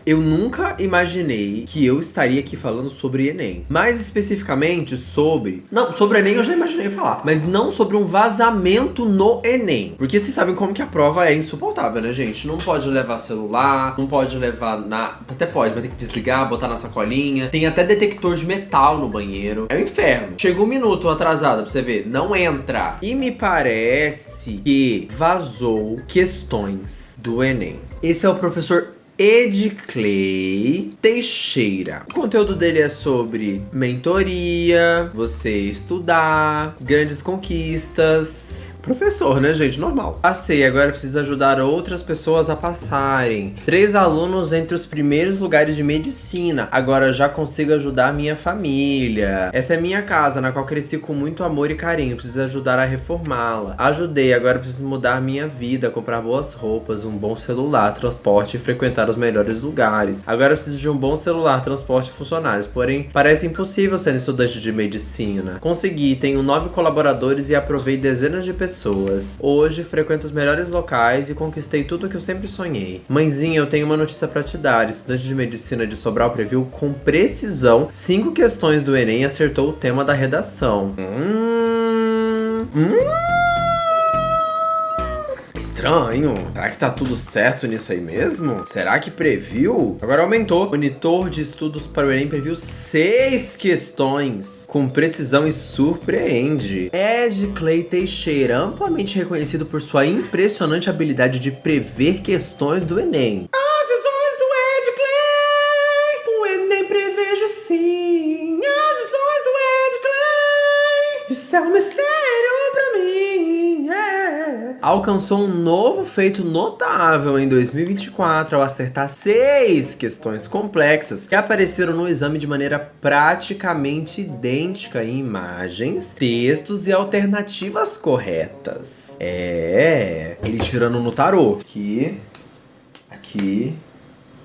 Eu nunca imaginei que eu estaria aqui falando sobre Enem. Mais especificamente sobre... Não, sobre o Enem eu já imaginei falar. Mas não sobre um vazamento no Enem. Porque vocês sabem como que a prova é insuportável, né, gente? Não pode levar celular, não pode levar na... Até pode, mas tem que desligar, botar na sacolinha. Tem até detector de metal no banheiro. É o inferno. Chegou um minuto atrasada pra você ver. Não entra. E me parece que vazou questões do Enem. Esse é o professor Edclay Teixeira. O conteúdo dele é sobre mentoria, você estudar, grandes conquistas. Professor, né, gente? Normal. Passei, agora preciso ajudar outras pessoas a passarem. 3 alunos entre os primeiros lugares de medicina. Agora já consigo ajudar minha família. Essa é minha casa, na qual cresci com muito amor e carinho. Preciso ajudar a reformá-la. Ajudei, agora preciso mudar minha vida, comprar boas roupas, um bom celular, transporte e frequentar os melhores lugares. Agora preciso de um bom celular, transporte e funcionários. Porém, parece impossível sendo estudante de medicina. Consegui, tenho 9 colaboradores e aprovei dezenas de pessoas. Hoje frequento os melhores locais e conquistei tudo o que eu sempre sonhei. Mãezinha, eu tenho uma notícia pra te dar. Estudante de medicina de Sobral previu com precisão 5 questões do Enem e acertou o tema da redação. Estranho. Será que tá tudo certo nisso aí mesmo? Será que previu? Agora aumentou. Monitor de estudos para o Enem previu 6 questões com precisão e surpreende. Edclay Teixeira, amplamente reconhecido por sua impressionante habilidade de prever questões do Enem. As questões do Edclay! O Enem prevejo sim. As questões do Edclay! Isso é um mistério pra mim, alcançou um novo feito notável em 2024 ao acertar 6 questões complexas que apareceram no exame de maneira praticamente idêntica em imagens, textos e alternativas corretas. Ele tirando no tarô. Aqui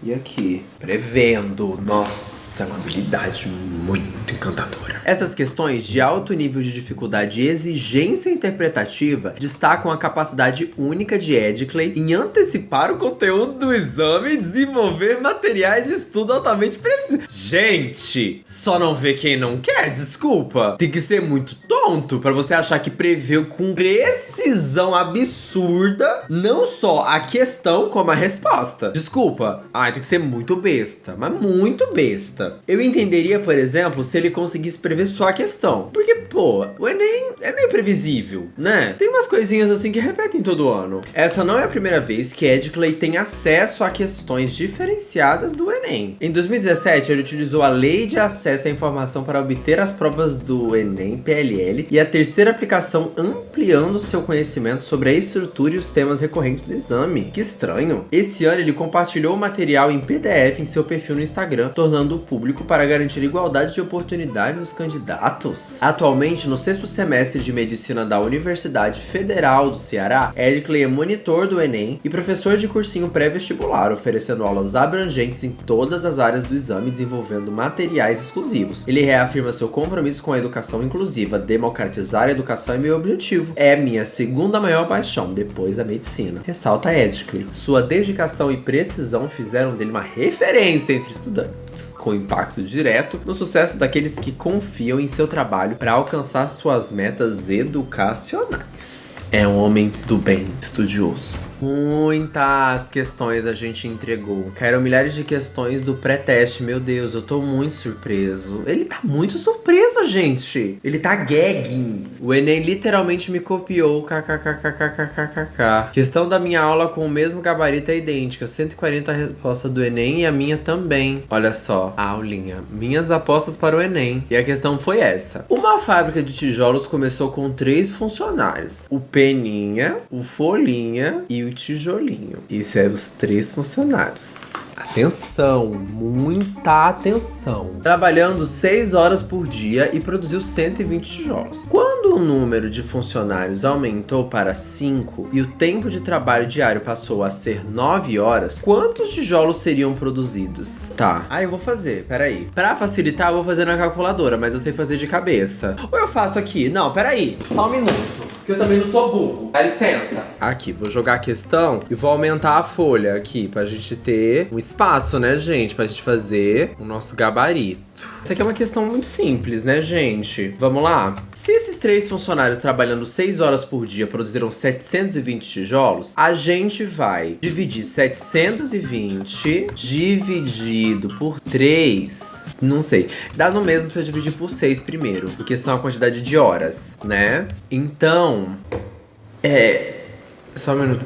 e aqui. Prevendo. Nossa, é uma habilidade muito encantadora. Essas questões de alto nível de dificuldade e exigência interpretativa destacam a capacidade única de Edclay em antecipar o conteúdo do exame e desenvolver materiais de estudo altamente precisos. Gente, só não vê quem não quer, desculpa. Tem que ser muito tonto pra você achar que preveu com precisão absurda não só a questão como a resposta. Desculpa. Tem que ser muito besta, mas muito besta. Eu entenderia, por exemplo, se ele conseguisse prever só a questão. Porque, pô, o Enem é meio previsível, né? Tem umas coisinhas assim que repetem todo ano. Essa não é a primeira vez que Edclay tem acesso a questões diferenciadas do Enem. Em 2017, ele utilizou a Lei de Acesso à Informação para obter as provas do Enem, PLL, e a terceira aplicação ampliando seu conhecimento sobre a estrutura e os temas recorrentes do exame. Que estranho. Esse ano ele compartilhou o material em PDF em seu perfil no Instagram, tornando-o público para garantir igualdade de oportunidades dos candidatos. Atualmente, no 6º semestre de Medicina da Universidade Federal do Ceará, Edclay é monitor do Enem e professor de cursinho pré-vestibular, oferecendo aulas abrangentes em todas as áreas do exame, desenvolvendo materiais exclusivos. Ele reafirma seu compromisso com a educação inclusiva. Democratizar a educação é meu objetivo. É minha segunda maior paixão, depois da medicina. Ressalta Edclay. Sua dedicação e precisão fizeram dele uma referência entre estudantes, com impacto direto no sucesso daqueles que confiam em seu trabalho para alcançar suas metas educacionais. É um homem do bem, estudioso. Muitas questões a gente entregou. Caíram milhares de questões do pré-teste. Meu Deus, eu tô muito surpreso. Ele tá muito surpreso, gente. Ele tá gagging. O Enem literalmente me copiou. KKKKKKKK. Questão da minha aula com o mesmo gabarito é idêntica. 140 respostas do Enem e a minha também. Olha só, a aulinha. Minhas apostas para o Enem. E a questão foi essa. Uma fábrica de tijolos começou com 3 funcionários. O Peninha, o Folhinha e o Tijolinho. Esses eram os 3 funcionários. Atenção, muita atenção. Trabalhando 6 horas por dia e produziu 120 tijolos. Quando o número de funcionários aumentou para 5 e o tempo de trabalho diário passou a ser 9 horas, quantos tijolos seriam produzidos? Tá, eu vou fazer, peraí. Pra facilitar, eu vou fazer na calculadora, mas eu sei fazer de cabeça. Ou eu faço aqui? Não, peraí, só um minuto. porque eu também não sou burro. Dá licença. Aqui, vou jogar a questão e vou aumentar a folha aqui, pra gente ter um espaço, né, gente? Pra gente fazer o nosso gabarito. Isso aqui é uma questão muito simples, né, gente? Vamos lá? Se esses 3 funcionários trabalhando 6 horas por dia produziram 720 tijolos, a gente vai dividir 720 dividido por 3. Não sei. Dá no mesmo se eu dividir por 6 primeiro, porque são a quantidade de horas, né? Então, só um minuto.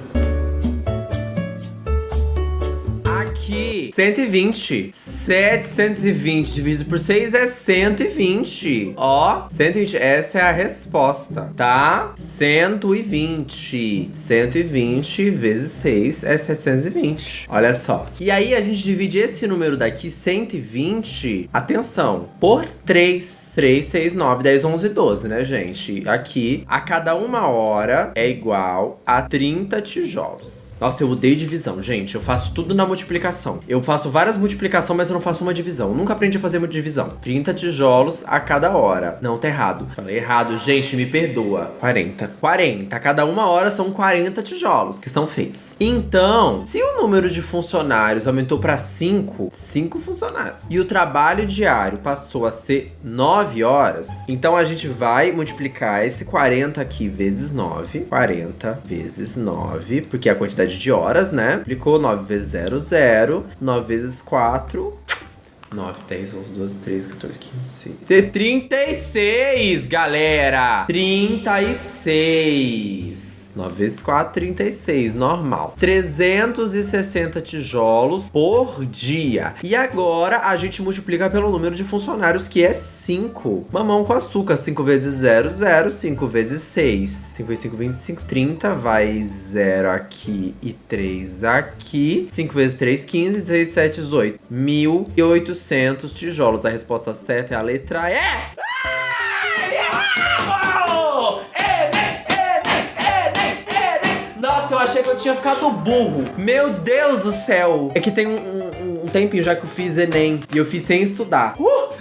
Aqui, 120. 720 dividido por 6 é 120. Ó, 120. Essa é a resposta, tá? 120. 120 vezes 6 é 720. Olha só. E aí, a gente divide esse número daqui, 120, atenção, por 3. 3, 6, 9, 10, 11, 12, né, gente? Aqui, a cada 1 hora é igual a 30 tijolos. Nossa, eu odeio divisão, gente. Eu faço tudo na multiplicação. Eu faço várias multiplicações, mas eu não faço uma divisão. Eu nunca aprendi a fazer uma divisão. 30 tijolos a cada hora. Não, tá errado. Falei errado, gente, me perdoa. 40. 40. A cada 1 hora são 40 tijolos que são feitos. Então, se o número de funcionários aumentou pra 5 funcionários, e o trabalho diário passou a ser 9 horas, então a gente vai multiplicar esse 40 aqui vezes 9. 40 vezes 9, porque é a quantidade de horas, né? Aplicou 9 vezes 0, 0. 9 vezes 4... 9, 10, 11, 12, 13, 14, 15, 16... 36, galera! 36. 9 vezes 4, 36, normal. 360 tijolos por dia. E agora a gente multiplica pelo número de funcionários, que é 5. Mamão com açúcar. 5 vezes 0, 0. 5 vezes 6. 5 vezes 5, 25, 30. Vai 0 aqui e 3 aqui. 5 vezes 3, 15. 16, 7, 18. 1.800 tijolos. A resposta certa é a letra E. Nossa, eu achei que eu tinha ficado burro. Meu Deus do céu. É que tem um tempinho já que eu fiz Enem. E eu fiz sem estudar.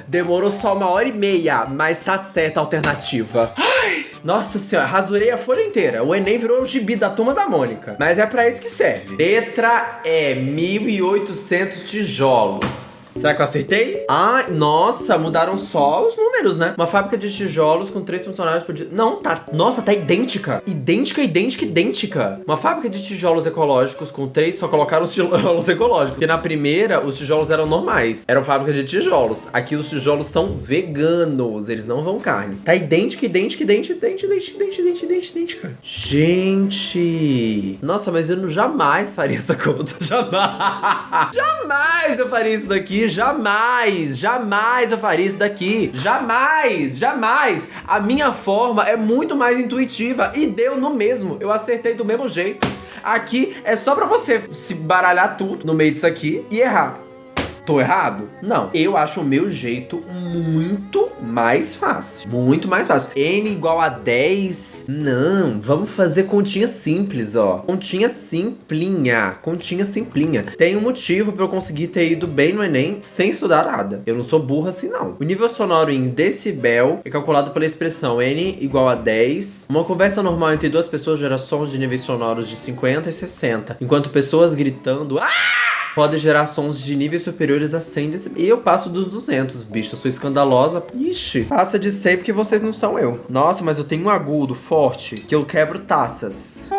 Demorou só 1h30. Mas tá certa a alternativa. Ai, nossa senhora, rasurei a folha inteira. O Enem virou o gibi da Turma da Mônica. Mas é pra isso que serve. Letra E, 1.800 tijolos. Será que eu acertei? Ah, nossa, mudaram só os números, né? Uma fábrica de tijolos com 3 funcionários por dia. Não, tá. Nossa, tá idêntica. Idêntica, idêntica, idêntica. Uma fábrica de tijolos ecológicos com 3, só colocaram os tijolos ecológicos. Porque na primeira, os tijolos eram normais. Eram fábrica de tijolos. Aqui os tijolos estão veganos. Eles não vão carne. Tá idêntica, idêntica, idêntica, idêntica, idêntica, idêntica, idêntica. Gente. Nossa, mas eu jamais faria essa conta. Jamais. Jamais eu faria isso daqui. Jamais, jamais eu faria isso daqui. Jamais, jamais. A minha forma é muito mais intuitiva e deu no mesmo. Eu acertei do mesmo jeito. Aqui é só pra você se baralhar tudo no meio disso aqui e errar. Tô errado? Não. Eu acho o meu jeito muito mais fácil. Muito mais fácil. N igual a 10? Não. Vamos fazer continha simples, ó. Continha simplinha. Continha simplinha. Tem um motivo pra eu conseguir ter ido bem no Enem sem estudar nada. Eu não sou burra assim, não. O nível sonoro em decibel é calculado pela expressão N igual a 10. Uma conversa normal entre 2 pessoas gera sons de níveis sonoros de 50 e 60. Enquanto pessoas gritando... pode gerar sons de níveis superiores a 100 decibéis. E eu passo dos 200, bicho. Eu sou escandalosa. Ixi, passa de 100 porque vocês não são eu. Nossa, mas eu tenho um agudo forte que eu quebro taças.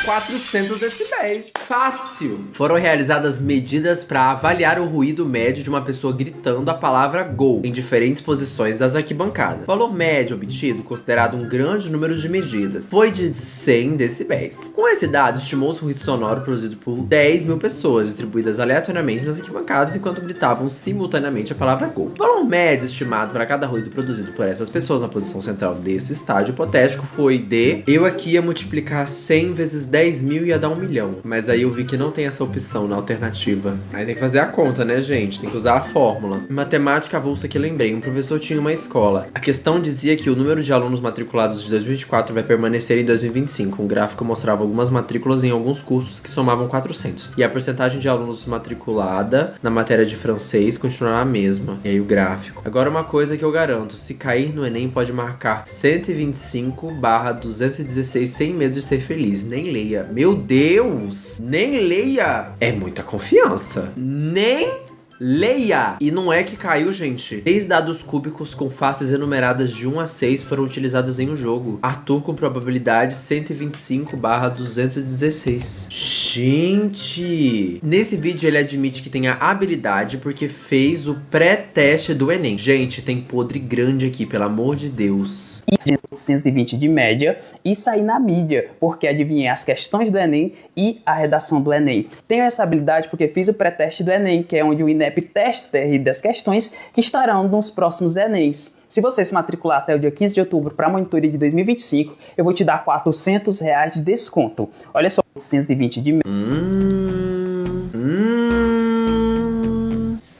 400 decibéis. Fácil. Foram realizadas medidas para avaliar o ruído médio de uma pessoa gritando a palavra gol em diferentes posições das arquibancadas. O valor médio obtido, considerado um grande número de medidas, foi de 100 decibéis. Com esse dado, estimou-se o ruído sonoro produzido por 10 mil pessoas, distribuídas aleatoriamente nas arquibancadas enquanto gritavam simultaneamente a palavra gol. O valor médio estimado para cada ruído produzido por essas pessoas na posição central desse estádio hipotético foi de... Eu aqui ia multiplicar 100 vezes 10 mil ia dar 1 milhão. Mas aí eu vi que não tem essa opção na alternativa. Aí tem que fazer a conta, né, gente? Tem que usar a fórmula. Em matemática avulsa que lembrei, um professor tinha uma escola. A questão dizia que o número de alunos matriculados de 2024 vai permanecer em 2025. Um gráfico mostrava algumas matrículas em alguns cursos que somavam 400. E a porcentagem de alunos matriculada na matéria de francês continuará a mesma. E aí o gráfico. Agora uma coisa que eu garanto, se cair no Enem pode marcar 125/216 sem medo de ser feliz. Nem leia. Meu Deus! Nem leia! É muita confiança. Nem leia! E não é que caiu, gente. 3 dados cúbicos com faces enumeradas de 1 a 6 foram utilizados em um jogo. Arthur com probabilidade 125/216. Gente! Nesse vídeo ele admite que tem a habilidade porque fez o pré-teste do Enem. Gente, tem podre grande aqui, pelo amor de Deus. 820 de média e sair na mídia, porque adivinhei as questões do Enem e a redação do Enem. Tenho essa habilidade porque fiz o pré-teste do Enem, que é onde o INEP testa o TRI das questões que estarão nos próximos Enems. Se você se matricular até o dia 15 de outubro para a monitoria de 2025, eu vou te dar R$400 de desconto. Olha só, 820 de média.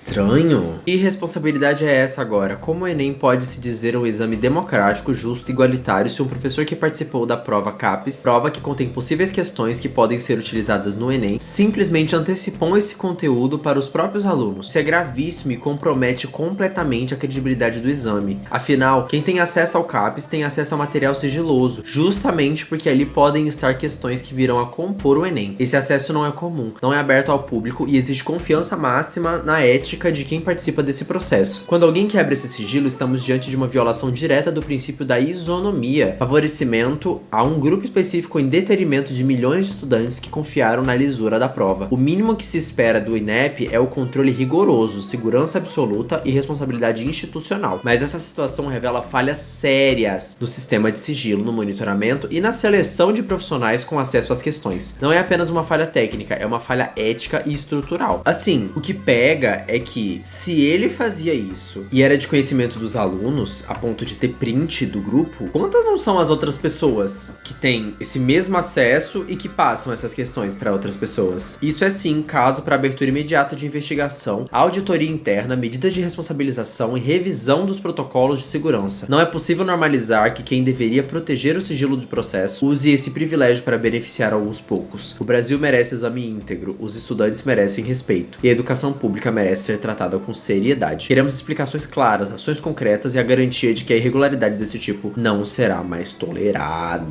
Estranho. Que responsabilidade é essa agora? Como o Enem pode se dizer um exame democrático, justo e igualitário se um professor que participou da prova CAPES, prova que contém possíveis questões que podem ser utilizadas no Enem, simplesmente antecipou esse conteúdo para os próprios alunos? Isso é gravíssimo e compromete completamente a credibilidade do exame. Afinal, quem tem acesso ao CAPES tem acesso ao material sigiloso, justamente porque ali podem estar questões que virão a compor o Enem. Esse acesso não é comum, não é aberto ao público e existe confiança máxima na ética de quem participa desse processo. Quando alguém quebra esse sigilo, estamos diante de uma violação direta do princípio da isonomia, favorecimento a um grupo específico em detrimento de milhões de estudantes que confiaram na lisura da prova. O mínimo que se espera do INEP é o controle rigoroso, segurança absoluta e responsabilidade institucional. Mas essa situação revela falhas sérias no sistema de sigilo, no monitoramento e na seleção de profissionais com acesso às questões. Não é apenas uma falha técnica, é uma falha ética e estrutural. Assim, o que pega é que se ele fazia isso e era de conhecimento dos alunos, a ponto de ter print do grupo, quantas não são as outras pessoas que têm esse mesmo acesso e que passam essas questões para outras pessoas? Isso é sim caso para abertura imediata de investigação, auditoria interna, medidas de responsabilização e revisão dos protocolos de segurança. Não é possível normalizar que quem deveria proteger o sigilo do processo use esse privilégio para beneficiar alguns poucos. O Brasil merece exame íntegro, os estudantes merecem respeito e a educação pública merece ser tratada com seriedade. Queremos explicações claras, ações concretas e a garantia de que a irregularidade desse tipo não será mais tolerada.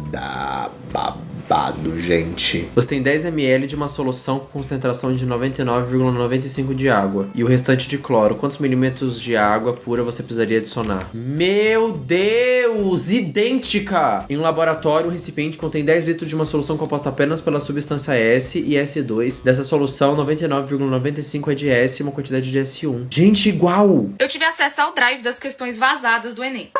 Babado, gente. Você tem 10 ml de uma solução com concentração de 99,95 de água e o restante de cloro. Quantos milímetros de água pura você precisaria adicionar? Meu Deus! Idêntica! Em um laboratório, um recipiente contém 10 litros de uma solução composta apenas pela substância S e S2. Dessa solução, 99,95 é de S e uma quantidade de S1. Gente, igual! Eu tive acesso ao drive das questões vazadas do Enem.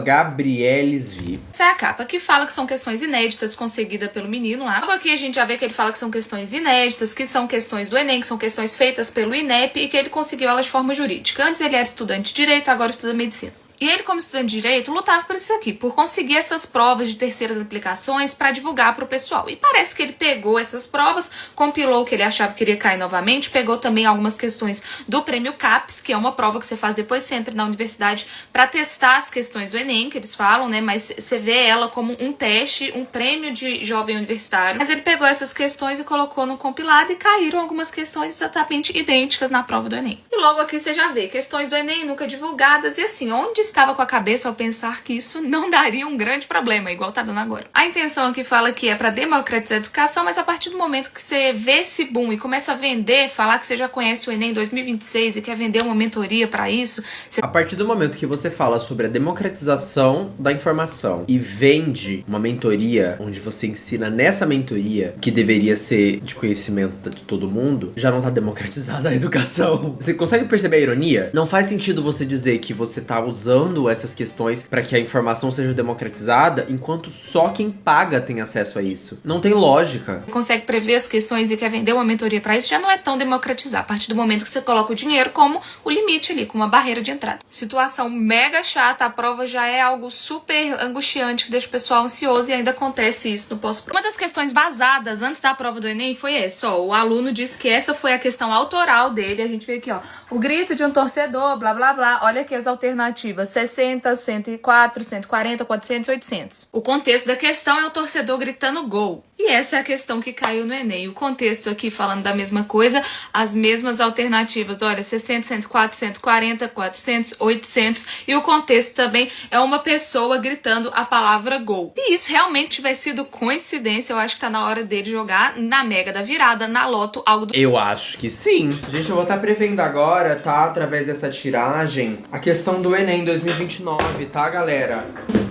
@GabrielesV. Essa é a capa que fala que são questões inéditas conseguidas pelo menino lá. Aqui a gente já vê que ele fala que são questões inéditas, que são questões do Enem, que são questões feitas pelo INEP e que ele conseguiu elas de forma jurídica. Antes ele era estudante de direito, agora estuda medicina. E ele, como estudante de direito, lutava por isso aqui, por conseguir essas provas de terceiras aplicações para divulgar para o pessoal. E parece que ele pegou essas provas, compilou o que ele achava que iria cair novamente, pegou também algumas questões do Prêmio CAPES, que é uma prova que você faz depois que você entra na universidade para testar as questões do Enem, que eles falam, né? Mas você vê ela como um teste, um prêmio de jovem universitário. Mas ele pegou essas questões e colocou no compilado e caíram algumas questões exatamente idênticas na prova do Enem. E logo aqui você já vê questões do Enem nunca divulgadas e assim, onde estava com a cabeça ao pensar que isso não daria um grande problema, igual tá dando agora. A intenção aqui fala que é para democratizar a educação, mas a partir do momento que você vê esse boom e começa a vender, falar que você já conhece o Enem 2026 e quer vender uma mentoria para isso... A partir do momento que você fala sobre a democratização da informação e vende uma mentoria, onde você ensina nessa mentoria, que deveria ser de conhecimento de todo mundo, já não tá democratizada a educação. Você consegue perceber a ironia? Não faz sentido você dizer que você tá usando criando essas questões para que a informação seja democratizada, enquanto só quem paga tem acesso a isso. Não tem lógica. Consegue prever as questões e quer vender uma mentoria para isso, já não é tão democratizar. A partir do momento que você coloca o dinheiro como o limite ali, como uma barreira de entrada. Situação mega chata, a prova já é algo super angustiante que deixa o pessoal ansioso e ainda acontece isso no pós-prova. Uma das questões vazadas antes da prova do Enem foi essa, ó. O aluno disse que essa foi a questão autoral dele. A gente vê aqui, ó, o grito de um torcedor, blá, blá, blá. Olha aqui as alternativas, 60, 104, 140, 400, 800. O contexto da questão é o torcedor gritando gol. E essa é a questão que caiu no Enem. O contexto aqui falando da mesma coisa, as mesmas alternativas, olha, 60, 104, 140, 400, 800. E o contexto também é uma pessoa gritando a palavra gol. Se isso realmente tiver sido coincidência, eu acho que tá na hora dele jogar na Mega da Virada, na Loto, algo do... Eu acho que sim. Gente, eu vou estar prevendo agora, tá? Através dessa tiragem, a questão do Enem 2029, tá, galera?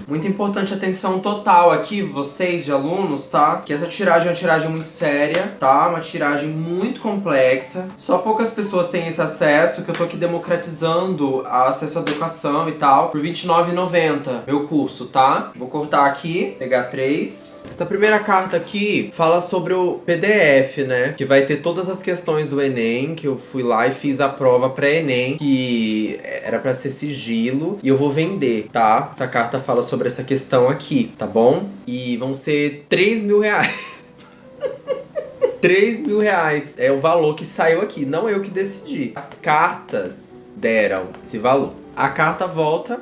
Muito importante, atenção total aqui, vocês de alunos, tá? Que essa tiragem é uma tiragem muito séria, tá? Uma tiragem muito complexa. Só poucas pessoas têm esse acesso, que eu tô aqui democratizando acesso à educação e tal, por R$29,90, meu curso, tá? Vou cortar aqui, pegar 3. Essa primeira carta aqui fala sobre o PDF, né? Que vai ter todas as questões do Enem, que eu fui lá e fiz a prova pré-Enem, que era pra ser sigilo, e eu vou vender, tá? Essa carta fala sobre essa questão aqui, tá bom? E vão ser R$3.000. R$3.000 é o valor que saiu aqui, não eu que decidi. As cartas deram esse valor. A carta volta,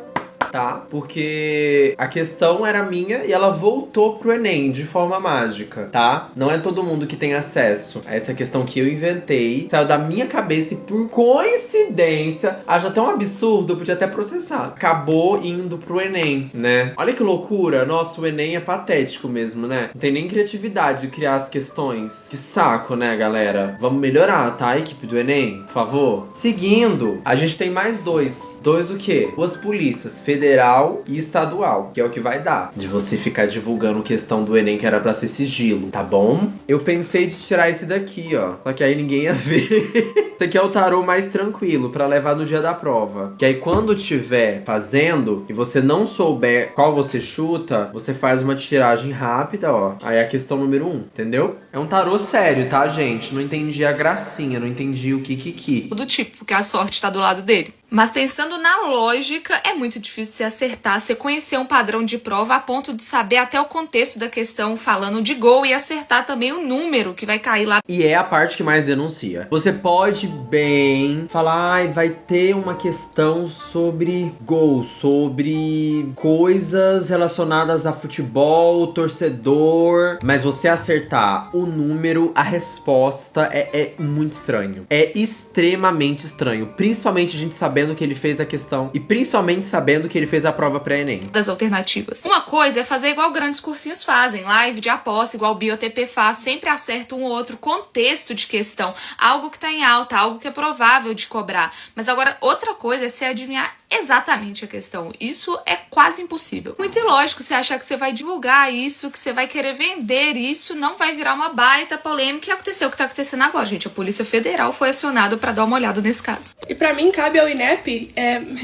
tá? Porque a questão era minha e ela voltou pro Enem de forma mágica, tá? Não é todo mundo que tem acesso a essa questão que eu inventei. Saiu da minha cabeça e por coincidência, acho até um absurdo, eu podia até processar. Acabou indo pro Enem, né? Olha que loucura. Nossa, o Enem é patético mesmo, né? Não tem nem criatividade de criar as questões. Que saco, né, galera? Vamos melhorar, tá? A equipe do Enem, por favor. Seguindo, a gente tem mais dois. Dois o quê? Duas polícias, federal e estadual, que é o que vai dar de você ficar divulgando questão do Enem que era pra ser sigilo, tá bom? Eu pensei de tirar esse daqui, ó, só que aí ninguém ia ver. Esse aqui é o tarô mais tranquilo pra levar no dia da prova, que aí quando tiver fazendo e você não souber qual você chuta, você faz uma tiragem rápida, ó, aí é a questão número 1, entendeu? É um tarô sério, tá, gente? Não entendi a gracinha, não entendi o que. Do tipo, porque a sorte tá do lado dele. Mas pensando na lógica, é muito difícil você acertar, você conhecer um padrão de prova a ponto de saber até o contexto da questão falando de gol e acertar também o número que vai cair lá. E é a parte que mais denuncia. Você pode bem falar, ai, vai ter uma questão sobre gol, sobre coisas relacionadas a futebol, torcedor, mas você acertar o número, a resposta é muito estranho. É extremamente estranho, principalmente a gente sabendo que ele fez a questão e principalmente sabendo que ele fez a prova pré-Enem. Das alternativas. Uma coisa é fazer igual grandes cursinhos fazem, live de aposta, igual o BioTP faz, sempre acerta um ou outro contexto de questão, algo que tá em alta, algo que é provável de cobrar. Mas agora, outra coisa é você adivinhar exatamente a questão. Isso é quase impossível. Muito ilógico você achar que você vai divulgar isso, que você vai querer vender isso, não vai virar uma baita polêmica. E aconteceu o que tá acontecendo agora, gente. A Polícia Federal foi acionada para dar uma olhada nesse caso. E pra mim, cabe ao INEP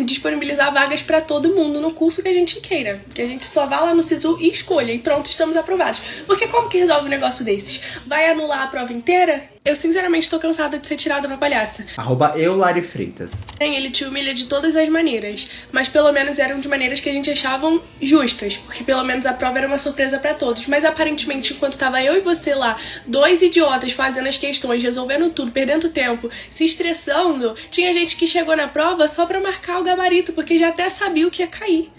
disponibilizar vagas pra todo mundo no curso que a gente queira. Que a gente só vá lá no SISU e escolha. E pronto, estamos aprovados. Porque como que resolve um negócio desses? Vai anular a prova inteira? Eu sinceramente tô cansada de ser tirada pra palhaça. @eularifreitas. Ele te humilha de todas as maneiras, mas pelo menos eram de maneiras que a gente achavam justas, porque pelo menos a prova era uma surpresa pra todos. Mas aparentemente, enquanto tava eu e você lá, dois idiotas fazendo as questões, resolvendo tudo, perdendo tempo, se estressando, tinha gente que chegou na prova só pra marcar o gabarito, porque já até sabia o que ia cair.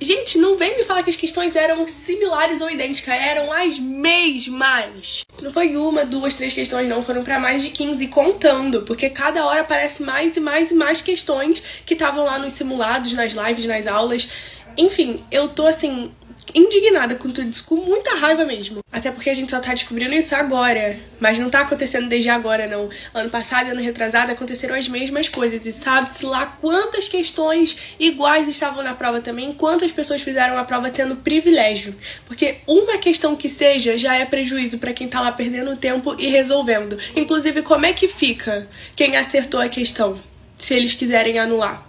Gente, não vem me falar que as questões eram similares ou idênticas, eram as mesmas. Não foi uma, duas, 3 questões, não. Foram pra mais de 15 contando, porque cada hora aparece mais e mais e mais questões que estavam lá nos simulados, nas lives, nas aulas. Enfim, eu tô assim, indignada com tudo isso, com muita raiva mesmo. Até porque a gente só tá descobrindo isso agora, mas não tá acontecendo desde agora, não. Ano passado e ano retrasado aconteceram as mesmas coisas, e sabe-se lá quantas questões iguais estavam na prova também, quantas pessoas fizeram a prova tendo privilégio. Porque uma questão que seja já é prejuízo pra quem tá lá perdendo tempo e resolvendo. Inclusive, como é que fica quem acertou a questão, se eles quiserem anular?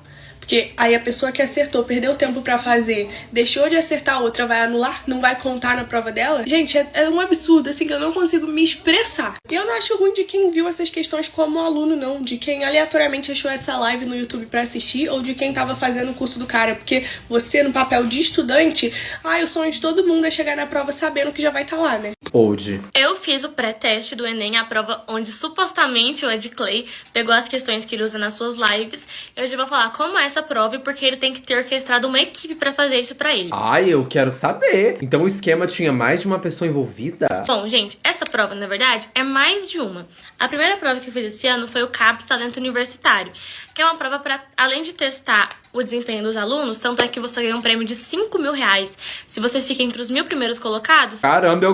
Porque aí a pessoa que acertou, perdeu tempo pra fazer, deixou de acertar a outra, vai anular, não vai contar na prova dela. Gente, é um absurdo, assim, que eu não consigo me expressar. E eu não acho ruim de quem viu essas questões como aluno, não. De quem aleatoriamente achou essa live no YouTube pra assistir, ou de quem tava fazendo o curso do cara. Porque você, no papel de estudante, o sonho de todo mundo é chegar na prova sabendo que já vai estar lá, né? Old. Eu fiz o pré-teste do Enem, a prova onde supostamente o Ed Clay pegou as questões que ele usa nas suas lives. Eu já vou falar como é essa prova e porque ele tem que ter orquestrado uma equipe pra fazer isso pra ele. Ai, eu quero saber. Então o esquema tinha mais de uma pessoa envolvida? Bom, gente, essa prova, na verdade, é mais de uma. A primeira prova que eu fiz esse ano foi o CAPES Talento Universitário, que é uma prova para, além de testar o desempenho dos alunos, tanto é que você ganha um prêmio de 5 mil reais se você fica entre os 1000 primeiros colocados. Caramba,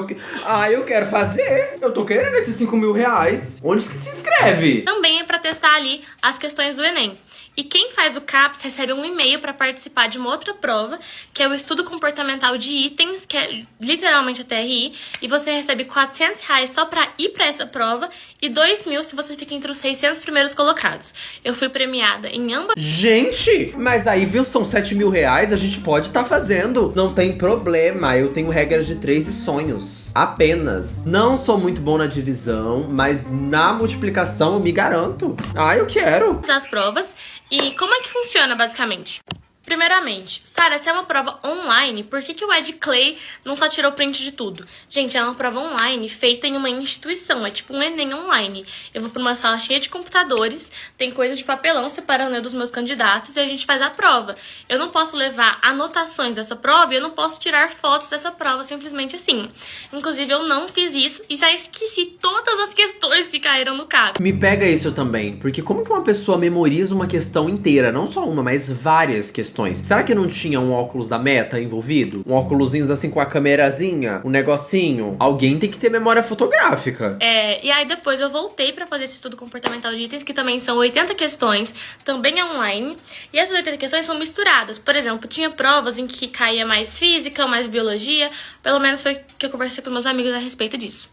eu quero fazer. Eu tô querendo esses 5 mil reais. Onde que se inscreve? Também é para testar ali as questões do Enem. E quem faz o CAPES recebe um e-mail para participar de uma outra prova, que é o estudo comportamental de itens, que é literalmente a TRI, e você recebe 400 reais só para ir para essa prova e 2 mil se você fica entre os 600 primeiros colocados. Eu fui premiada em ambas. Gente, mas aí, viu, são 7 mil reais, a gente pode estar fazendo. Não tem problema, eu tenho regras de 3 e sonhos. Apenas. Não sou muito bom na divisão, mas na multiplicação eu me garanto. Eu quero. As provas. E como é que funciona, basicamente? Primeiramente, Sara, se é uma prova online, por que o Ed Clay não só tirou print de tudo? Gente, é uma prova online feita em uma instituição, é tipo um Enem online. Eu vou pra uma sala cheia de computadores, tem coisas de papelão separando eu dos meus candidatos e a gente faz a prova. Eu não posso levar anotações dessa prova e eu não posso tirar fotos dessa prova simplesmente assim. Inclusive, eu não fiz isso e já esqueci todas as questões que caíram no CAPES. Me pega isso também, porque como que uma pessoa memoriza uma questão inteira? Não só uma, mas várias questões. Será que não tinha um óculos da Meta envolvido? Um óculosinho assim com a câmerazinha? Um negocinho? Alguém tem que ter memória fotográfica. E aí depois eu voltei pra fazer esse estudo comportamental de itens, que também são 80 questões, também é online. E essas 80 questões são misturadas. Por exemplo, tinha provas em que caía mais física, mais biologia. Pelo menos foi que eu conversei com meus amigos a respeito disso.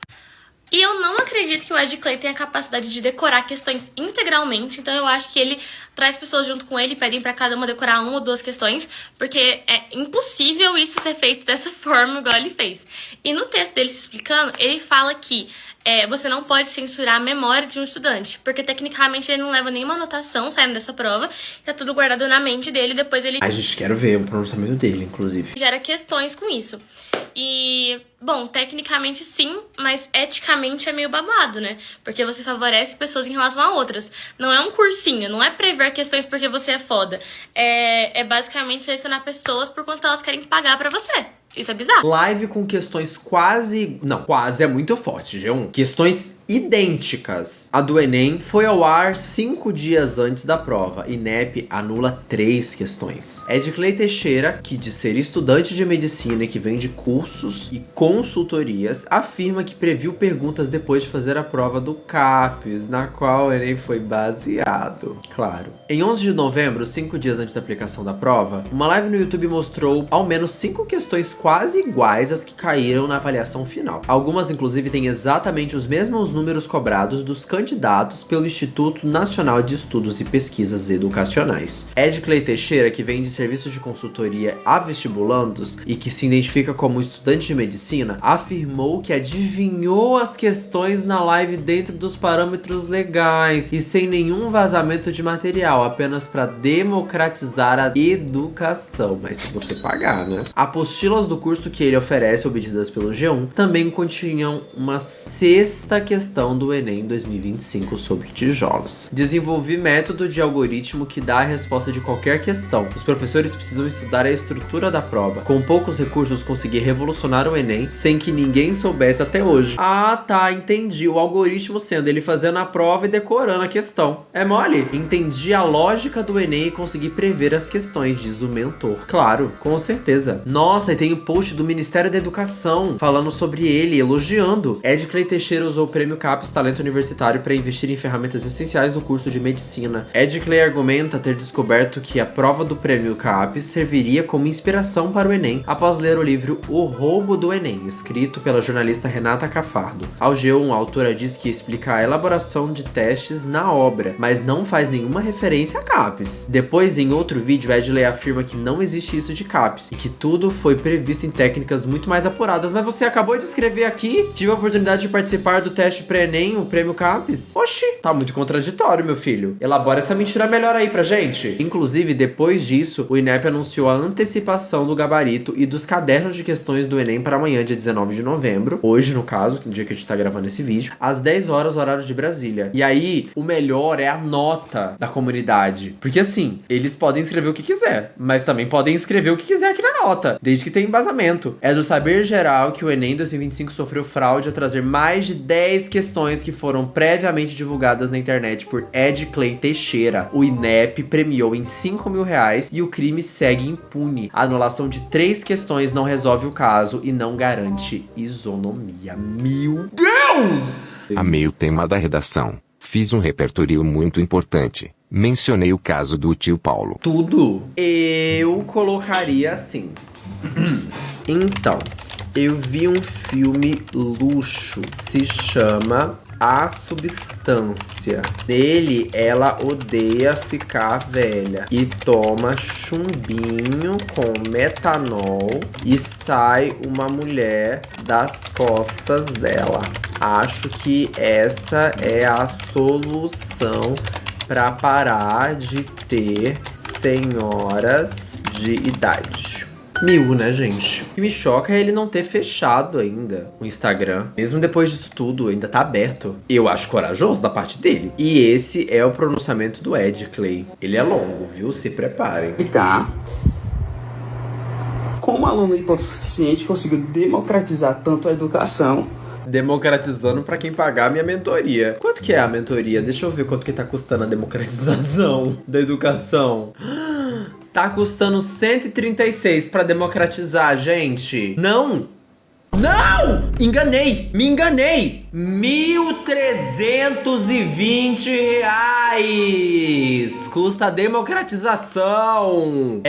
E eu não acredito que o Ed Clay tenha a capacidade de decorar questões integralmente, então eu acho que ele traz pessoas junto com ele e pedem pra cada uma decorar 1 ou 2 questões, porque é impossível isso ser feito dessa forma igual ele fez. E no texto dele se explicando, ele fala que você não pode censurar a memória de um estudante, porque tecnicamente ele não leva nenhuma anotação saindo dessa prova, tá tudo guardado na mente dele, depois ele... A gente quer ver o pronunciamento dele, inclusive. Gera questões com isso. E, bom, tecnicamente sim, mas eticamente é meio babado, né? Porque você favorece pessoas em relação a outras. Não é um cursinho, não é prever questões porque você é foda. É basicamente selecionar pessoas por quanto elas querem pagar pra você. Isso é bizarro. Live com questões quase... Não, quase é muito forte, G1. Questões idênticas. A do Enem foi ao ar 5 dias antes da prova. INEP anula 3 questões. Ed Clay Teixeira, que de ser estudante de medicina e que vende cursos e consultorias, afirma que previu perguntas depois de fazer a prova do CAPES, na qual o Enem foi baseado. Claro. Em 11 de novembro, 5 dias antes da aplicação da prova, uma live no YouTube mostrou ao menos 5 questões quase iguais às que caíram na avaliação final. Algumas, inclusive, têm exatamente os mesmos números cobrados dos candidatos pelo Instituto Nacional de Estudos e Pesquisas Educacionais. Ed Clay Teixeira, que vende serviços de consultoria a vestibulandos e que se identifica como estudante de medicina, afirmou que adivinhou as questões na live dentro dos parâmetros legais e sem nenhum vazamento de material, apenas para democratizar a educação. Mas se você pagar, né? Apostilas do curso que ele oferece, obtidas pelo G1, também continham uma 6ª questão do Enem 2025 sobre tijolos. Desenvolvi método de algoritmo que dá a resposta de qualquer questão. Os professores precisam estudar a estrutura da prova. Com poucos recursos, consegui revolucionar o Enem sem que ninguém soubesse até hoje. Ah, tá, entendi. O algoritmo sendo ele fazendo a prova e decorando a questão. É mole? Entendi a lógica do Enem e consegui prever as questões, diz o mentor. Claro, com certeza. Nossa, e tem o post do Ministério da Educação falando sobre ele, elogiando. Edclay Teixeira usou o prêmio CAPES Talento Universitário para investir em ferramentas essenciais no curso de medicina. Edclay argumenta ter descoberto que a prova do prêmio CAPES serviria como inspiração para o Enem após ler o livro O Roubo do Enem, escrito pela jornalista Renata Cafardo. Ao G1, a autora diz que explica a elaboração de testes na obra, mas não faz nenhuma referência a CAPES. Depois, em outro vídeo, Edclay afirma que não existe isso de CAPES e que tudo foi previsto em técnicas muito mais apuradas. Mas você acabou de escrever aqui, tive a oportunidade de participar do teste pré-ENEM, o prêmio CAPES. Oxi, tá muito contraditório, meu filho. Elabora essa mentira melhor aí pra gente. Inclusive, depois disso, o INEP anunciou a antecipação do gabarito e dos cadernos de questões do Enem para amanhã, dia 19 de novembro. Hoje, no caso, que é o dia que a gente tá gravando esse vídeo, às 10 horas, horário de Brasília. E aí, o melhor é a nota da comunidade. Porque assim, eles podem escrever o que quiser, mas também podem escrever o que quiser aqui na nota, desde que tenha embasamento. É do saber geral que o Enem 2025 sofreu fraude ao trazer mais de 10 questões que foram previamente divulgadas na internet por Edclay Teixeira. O INEP premiou em R$5.000 e o crime segue impune. A anulação de 3 questões não resolve o caso e não garante isonomia. Meu Deus! Amei o tema da redação. Fiz um repertório muito importante. Mencionei o caso do tio Paulo. Tudo eu colocaria assim. Então, eu vi um filme luxo, se chama A Substância. Nele, ela odeia ficar velha e toma chumbinho com metanol e sai uma mulher das costas dela. Acho que essa é a solução para parar de ter senhoras de idade. 1000, né, gente? O que me choca é ele não ter fechado ainda o Instagram. Mesmo depois disso tudo, ainda tá aberto. Eu acho corajoso da parte dele. E esse é o pronunciamento do Edclay. Ele é longo, viu? Se preparem. Como aluno hipossuficiente, consigo democratizar tanto a educação. Democratizando pra quem pagar a minha mentoria. Quanto que é a mentoria? Deixa eu ver quanto que tá custando a democratização da educação. Tá custando 136 pra democratizar, gente. Não! Não! Enganei! Me enganei! R$1.320 custa a democratização.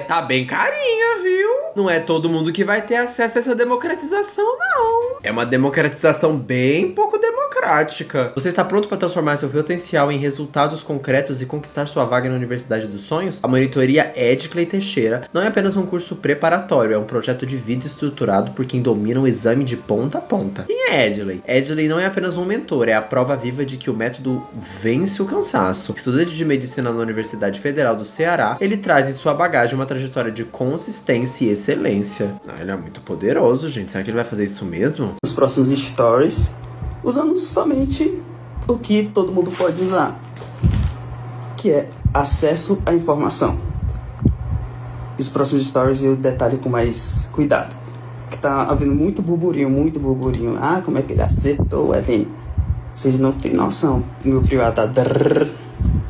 Tá bem carinha, viu? Não é todo mundo que vai ter acesso a essa democratização, não. É uma democratização bem pouco democrática. Você está pronto para transformar seu potencial em resultados concretos e conquistar sua vaga na Universidade dos Sonhos? A monitoria Edclay Teixeira não é apenas um curso preparatório, é um projeto de vida estruturado por quem domina o exame de ponta a ponta. Quem é Edclay? Edclay não é apenas um mentor, é a prova viva de que o método vence o cansaço. Estudante de medicina na Universidade Federal do Ceará, ele traz em sua bagagem uma trajetória de consistência e excelência. Ele é muito poderoso, gente. Será que ele vai fazer isso mesmo? Nos próximos stories, usando somente o que todo mundo pode usar, que é acesso à informação. Os próximos stories eu detalho com mais cuidado, que tá havendo muito burburinho. Ah, como é que ele acertou o Enem? Vocês não têm noção. Meu privado tá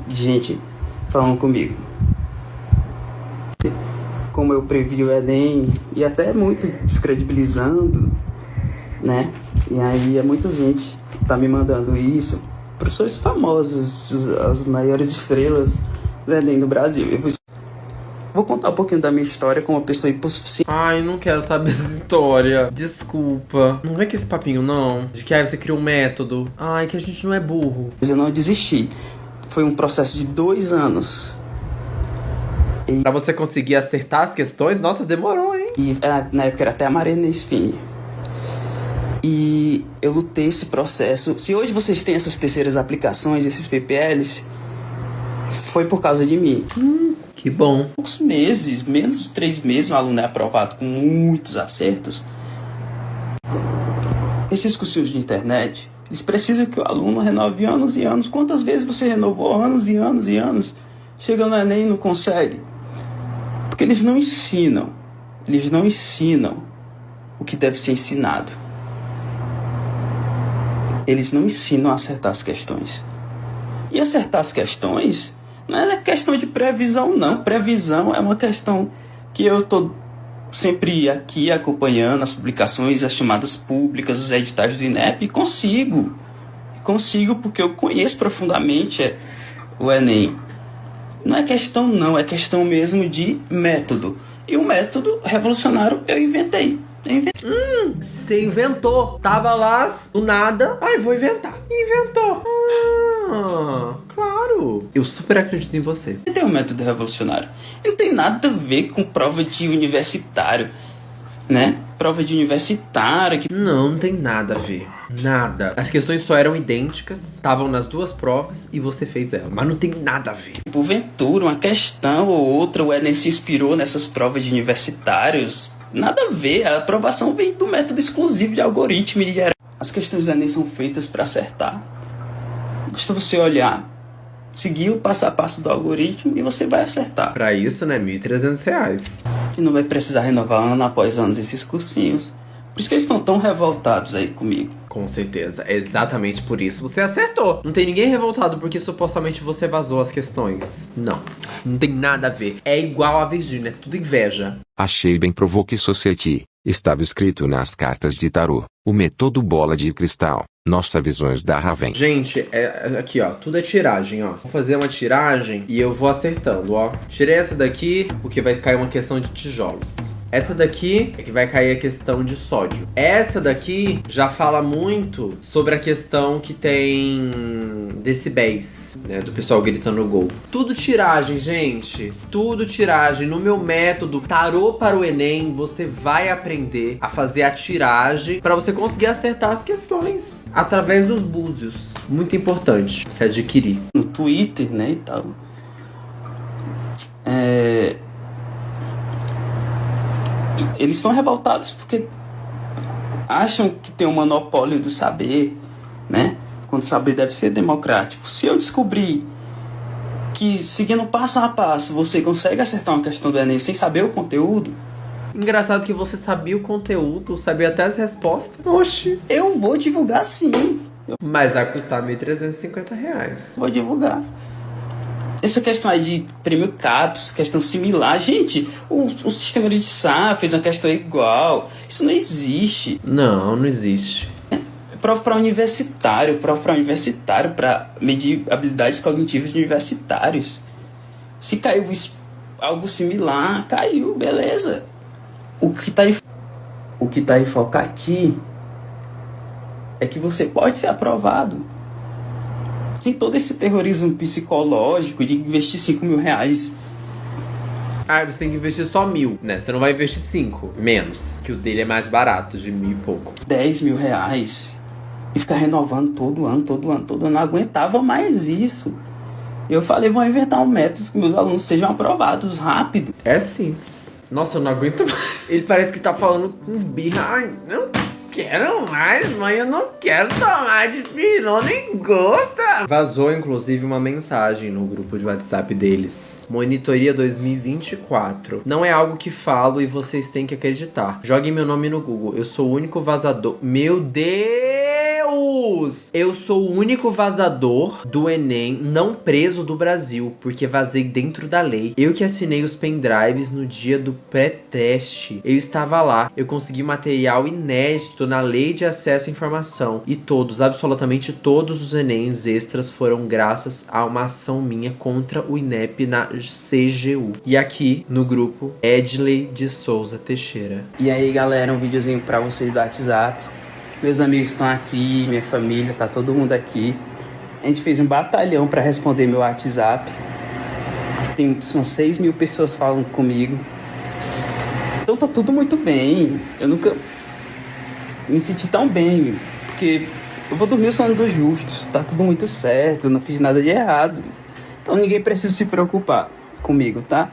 de gente falando comigo. Como eu previ o Enem, e até muito descredibilizando, né? E aí é muita gente que tá me mandando isso. Professores famosos, as maiores estrelas do Enem no Brasil. Eu vou contar um pouquinho da minha história como uma pessoa hipossuficiente. Ai, não quero saber essa história. Desculpa. Não vem com esse papinho, não. De que aí você criou um método. Ai, que a gente não é burro. Mas eu não desisti. Foi um processo de 2 anos. Pra você conseguir acertar as questões, nossa, demorou, hein? E na época era até a Marina Sfini. E eu lutei esse processo. Se hoje vocês têm essas terceiras aplicações, esses PPLs, foi por causa de mim. Que bom. Poucos meses, menos de 3 meses, um aluno é aprovado com muitos acertos. Esses cursinhos de internet, eles precisam que o aluno renove anos e anos. Quantas vezes você renovou anos e anos e anos? Chega no Enem e não consegue. Porque eles não ensinam o que deve ser ensinado. Eles não ensinam a acertar as questões. E acertar as questões não é questão de previsão, não. Previsão é uma questão que eu tô sempre aqui acompanhando as publicações, as chamadas públicas, os editais do INEP, e consigo porque eu conheço profundamente o Enem. Não é questão não, é questão mesmo de método. E o método revolucionário eu inventei. Você inventou. Tava lá, do nada. Ai, vou inventar. Inventou. Claro. Eu super acredito em você. Tem um método revolucionário. Não tem nada a ver com prova de universitário, né? Prova de universitário. Não tem nada a ver. Nada. As questões só eram idênticas, estavam nas duas provas e você fez ela. Mas não tem nada a ver. Porventura, uma questão ou outra, o Enem se inspirou nessas provas de universitários. Nada a ver. A aprovação vem do método exclusivo de algoritmo e as questões do Enem são feitas para acertar. Basta você olhar, seguir o passo a passo do algoritmo e você vai acertar. Pra isso, né? R$1.300. E não vai precisar renovar ano após ano esses cursinhos. Por isso que eles estão tão revoltados aí comigo. Com certeza, é exatamente por isso. Você acertou. Não tem ninguém revoltado porque supostamente você vazou as questões. Não tem nada a ver. É igual a Virgínia, é tudo inveja. Achei bem Provoque Society. Estava escrito nas cartas de tarô. O método bola de cristal. Nossas visões da Raven. Gente, aqui ó, tudo é tiragem, ó. Vou fazer uma tiragem e eu vou acertando, ó. Tirei essa daqui, porque vai cair uma questão de tijolos. Essa daqui é que vai cair a questão de sódio. Essa daqui já fala muito sobre a questão que tem decibéis, né? Do pessoal gritando gol. Tudo tiragem, gente. Tudo tiragem. No meu método Tarô para o Enem, você vai aprender a fazer a tiragem para você conseguir acertar as questões através dos búzios. Muito importante você adquirir. No Twitter, né, e tal. Eles estão revoltados porque acham que tem um monopólio do saber, né? Quando o saber deve ser democrático. Se eu descobrir que, seguindo passo a passo, você consegue acertar uma questão do Enem sem saber o conteúdo... Engraçado que você sabia o conteúdo, sabia até as respostas. Oxi. Eu vou divulgar sim. Mas vai custar R$1.350. Vou divulgar. Essa questão aí de prêmio CAPES, questão similar, gente, o sistema de SA fez uma questão igual. Isso não existe. Não existe. Prova para universitário, para medir habilidades cognitivas de universitários. Se caiu algo similar, caiu, beleza. O que tá em foco aqui é que você pode ser aprovado. Sem todo esse terrorismo psicológico de investir R$5.000. Ah, você tem que investir só 1.000, né? Você não vai investir 5, menos. Que o dele é mais barato, de 1.000 e pouco. R$10.000. E ficar renovando todo ano. Eu não aguentava mais isso. Eu falei, vou inventar um método que meus alunos sejam aprovados rápido. É simples. Nossa, eu não aguento mais. Ele parece que tá falando com birra. Ai, não quero mais, mãe, eu não quero tomar de pirona em gota. Vazou, inclusive, uma mensagem no grupo de WhatsApp deles. Monitoria 2024. Não é algo que falo e vocês têm que acreditar. Joguem meu nome no Google. Eu sou o único vazador. Meu Deus! Eu sou o único vazador do Enem não preso do Brasil, porque vazei dentro da lei. Eu que assinei os pendrives no dia do pré-teste. Eu estava lá. Eu consegui material inédito na lei de acesso à informação. E todos, absolutamente todos os Enems extras foram graças a uma ação minha contra o INEP na CGU. E aqui no grupo, Edley de Souza Teixeira. E aí galera, um videozinho pra vocês do WhatsApp. Meus amigos estão aqui, minha família, tá todo mundo aqui. A gente fez um batalhão pra responder meu WhatsApp. Tem umas 6.000 pessoas falando comigo. Então tá tudo muito bem. Eu nunca me senti tão bem, porque eu vou dormir o sono dos justos. Tá tudo muito certo, eu não fiz nada de errado. Então ninguém precisa se preocupar comigo, tá?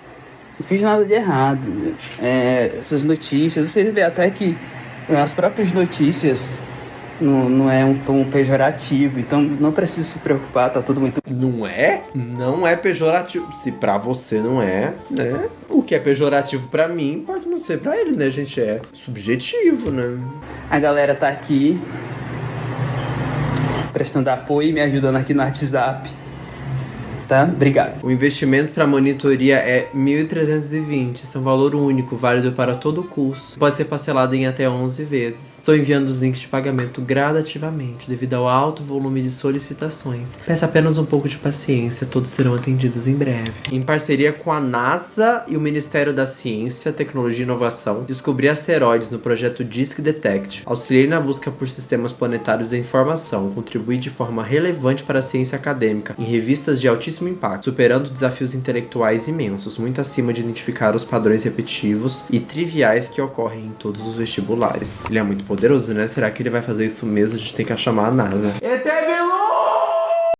Não fiz nada de errado. Essas notícias, vocês veem até que as próprias notícias não é um tom pejorativo, então não precisa se preocupar, tá tudo muito... Não é? Não é pejorativo. Se pra você não é, né? O que é pejorativo pra mim pode não ser pra ele, né, gente? É subjetivo, né? A galera tá aqui prestando apoio e me ajudando aqui no WhatsApp. tá? Obrigado. O investimento para monitoria é 1.320. Esse é um valor único, válido para todo o curso. Pode ser parcelado em até 11 vezes. Estou enviando os links de pagamento gradativamente, devido ao alto volume de solicitações. Peça apenas um pouco de paciência, todos serão atendidos em breve. Em parceria com a NASA e o Ministério da Ciência, Tecnologia e Inovação, descobri asteroides no projeto Disk Detect. Auxiliei na busca por sistemas planetários de informação, contribuí de forma relevante para a ciência acadêmica, em revistas de altíssimo impacto, superando desafios intelectuais imensos, muito acima de identificar os padrões repetitivos e triviais que ocorrem em todos os vestibulares. Ele é muito poderoso, né? Será que ele vai fazer isso mesmo? A gente tem que chamar a NASA. ET Bilu!